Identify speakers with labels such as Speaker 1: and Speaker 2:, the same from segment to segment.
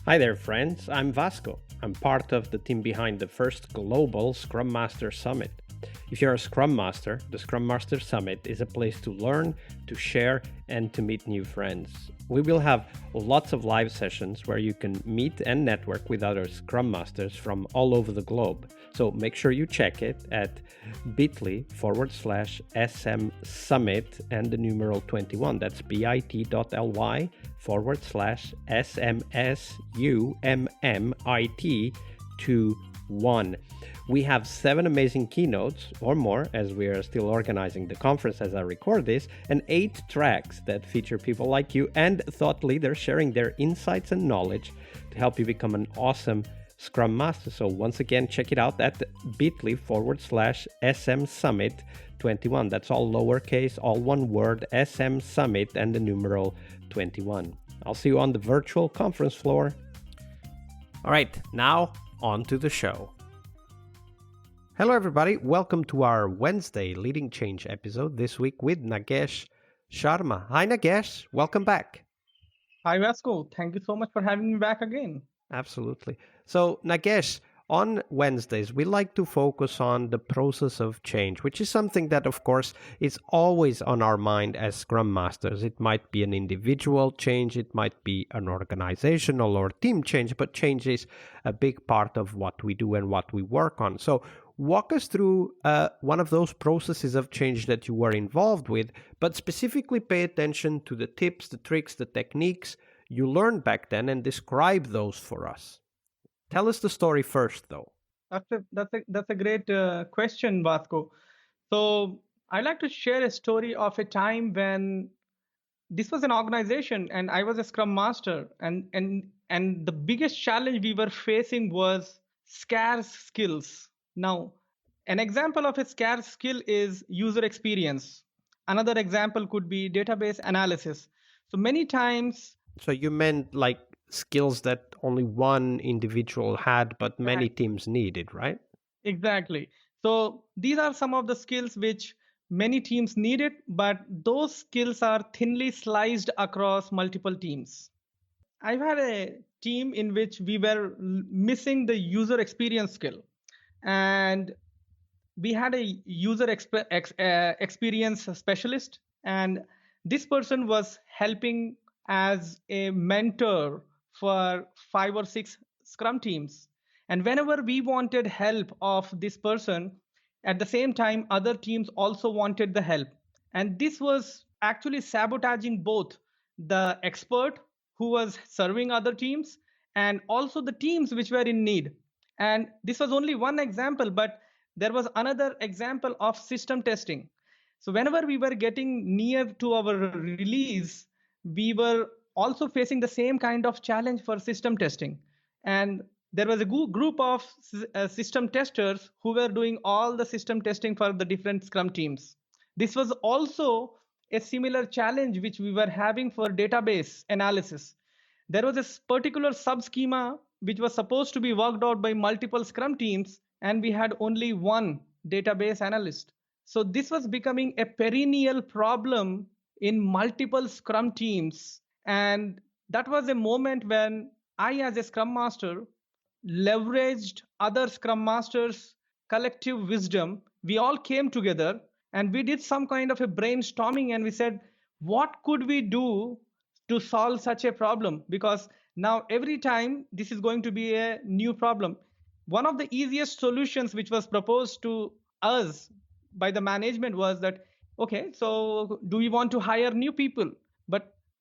Speaker 1: Hi there, friends. I'm Vasco. I'm part of the team behind the first global Scrum Master Summit. If you're a Scrum Master, the Scrum Master Summit is a place to learn, to share, and to meet new friends. We will have lots of live sessions where you can meet and network with other Scrum Masters from all over the globe. So make sure you check it at bit.ly/SM Summit and the numeral 21. That's bit.ly/SMSUMMIT21. We have 7 amazing keynotes or more, as we are still organizing the conference as I record this, and 8 tracks that feature people like you and thought leaders sharing their insights and knowledge to help you become an awesome Scrum Master. So once again, check it out at bit.ly/SM Summit 21. That's all lowercase, all one word, SM Summit and the numeral 21. I'll see you on the virtual conference floor. All right, now on to the show. Hello, everybody. Welcome to our Wednesday Leading Change episode this week with Nagesh Sharma. Hi, Nagesh. Welcome back.
Speaker 2: Hi, Vasco. Thank you so much for having me back again.
Speaker 1: Absolutely. So, Nagesh, on Wednesdays, we like to focus on the process of change, which is something that, of course, is always on our mind as Scrum Masters. It might be an individual change, it might be an organizational or team change, but change is a big part of what we do and what we work on. So, walk us through one of those processes of change that you were involved with, but specifically pay attention to the tips, the tricks, the techniques you learned back then and describe those for us. Tell us the story first, though.
Speaker 2: That's a great question, Vasco. So I'd like to share a story of a time when this was an organization and I was a Scrum Master, and the biggest challenge we were facing was scarce skills. Now, an example of a scarce skill is user experience. Another example could be database analysis. So many times.
Speaker 1: So you meant like skills that only one individual had, but many teams needed, right?
Speaker 2: Exactly. So these are some of the skills which many teams needed, but those skills are thinly sliced across multiple teams. I've had a team in which we were missing the user experience skill, and we had a experience specialist, and this person was helping as a mentor for 5 or 6 scrum teams. And whenever we wanted help of this person, at the same time other teams also wanted the help, and this was actually sabotaging both the expert who was serving other teams and also the teams which were in need. And this was only one example, but there was another example of system testing. So whenever we were getting near to our release, we were also facing the same kind of challenge for system testing. And there was a group of system testers who were doing all the system testing for the different Scrum teams. This was also a similar challenge which we were having for database analysis. There was a particular sub schema which was supposed to be worked out by multiple Scrum teams, and we had only one database analyst. So this was becoming a perennial problem in multiple Scrum teams. And that was a moment when I, as a Scrum Master, leveraged other Scrum Masters' collective wisdom. We all came together and we did some kind of a brainstorming, and we said, what could we do to solve such a problem? Because now every time this is going to be a new problem. One of the easiest solutions which was proposed to us by the management was that, okay, so do we want to hire new people?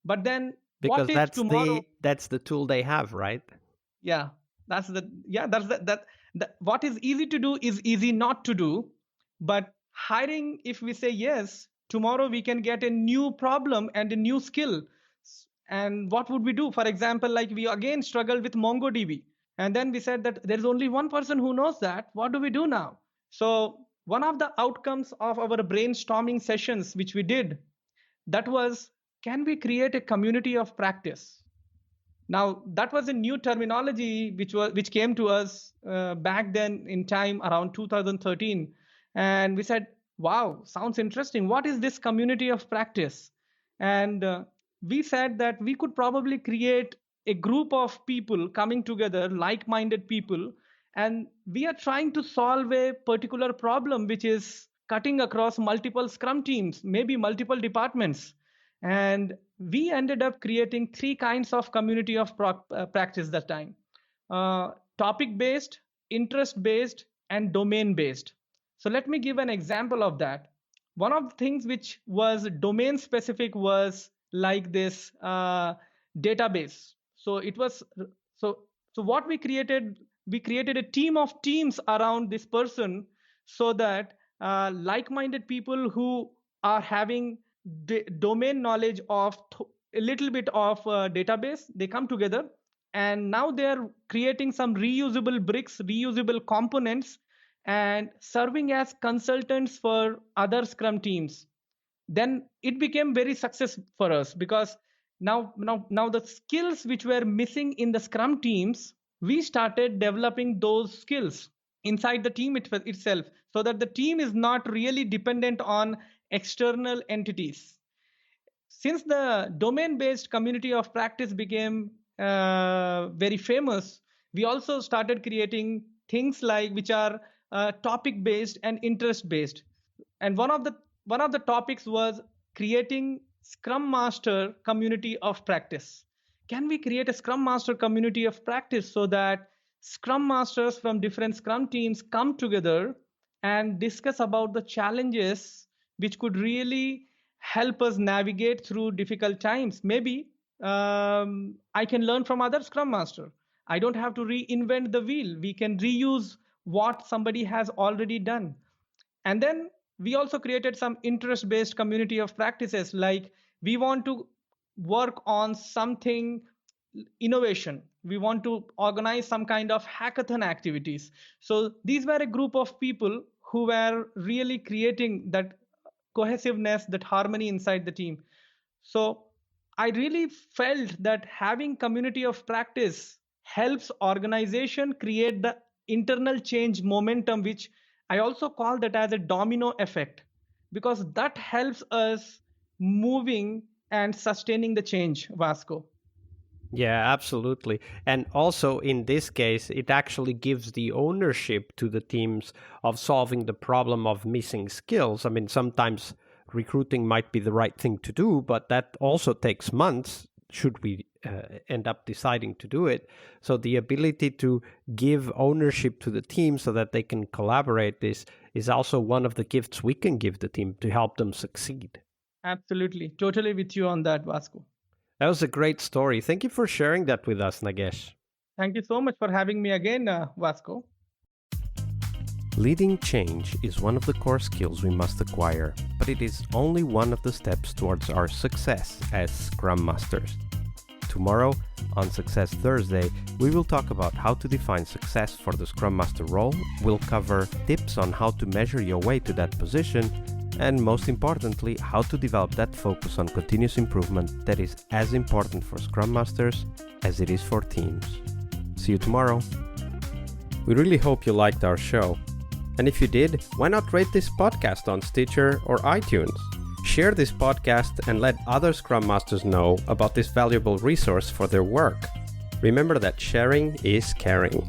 Speaker 2: But then what
Speaker 1: Because
Speaker 2: if
Speaker 1: that's
Speaker 2: tomorrow?
Speaker 1: the tool they have, right?
Speaker 2: Yeah, that's what is easy to do is easy not to do. But hiring, if we say yes, tomorrow we can get a new problem and a new skill. And what would we do? For example, like we again struggled with MongoDB, and then we said that there is only one person who knows that. What do we do now? So one of the outcomes of our brainstorming sessions which we did, that was, can we create a community of practice? Now that was a new terminology which came to us back then in time around 2013, and we said, "Wow, sounds interesting. What is this community of practice?" And we said that we could probably create a group of people coming together, like-minded people, and we are trying to solve a particular problem which is cutting across multiple scrum teams, maybe multiple departments. And we ended up creating three kinds of community of practice that time: topic based, interest based, and domain based. So let me give an example of that. One of the things which was domain specific was like this database. So it was so so what we created a team of teams around this person, so that like-minded people who are having domain knowledge of a little bit of database, they come together, and now they're creating some reusable bricks, reusable components, and serving as consultants for other scrum teams. Then it became very success for us, because now the skills which were missing in the scrum teams, we started developing those skills inside the team itself, so that the team is not really dependent on external entities. Since the domain based community of practice became very famous, we also started creating things like which are topic based and interest based. And one of the topics was creating Scrum Master community of practice. Can we create a Scrum Master community of practice, so that Scrum Masters from different Scrum teams come together and discuss about the challenges which could really help us navigate through difficult times? Maybe I can learn from other Scrum Master. I don't have to reinvent the wheel. We can reuse what somebody has already done. And then we also created some interest based community of practices, like we want to work on something innovation, we want to organize some kind of hackathon activities. So these were a group of people who were really creating that cohesiveness, that harmony inside the team. So I really felt that having community of practice helps organization create the internal change momentum, which I also call that as a domino effect, because that helps us moving and sustaining the change, Vasco.
Speaker 1: Yeah, absolutely. And also in this case, it actually gives the ownership to the teams of solving the problem of missing skills. I mean, sometimes recruiting might be the right thing to do, but that also takes months should we end up deciding to do it. So the ability to give ownership to the team so that they can collaborate is also one of the gifts we can give the team to help them succeed.
Speaker 2: Absolutely. Totally with you on that, Vasco.
Speaker 1: That was a great story. Thank you for sharing that with us, Nagesh.
Speaker 2: Thank you so much for having me again, Vasco.
Speaker 1: Leading change is one of the core skills we must acquire, but it is only one of the steps towards our success as Scrum Masters. Tomorrow, on Success Thursday, we will talk about how to define success for the Scrum Master role. We'll cover tips on how to measure your way to that position, and most importantly, how to develop that focus on continuous improvement that is as important for Scrum Masters as it is for teams. See you tomorrow. We really hope you liked our show. And if you did, why not rate this podcast on Stitcher or iTunes? Share this podcast and let other Scrum Masters know about this valuable resource for their work. Remember that sharing is caring.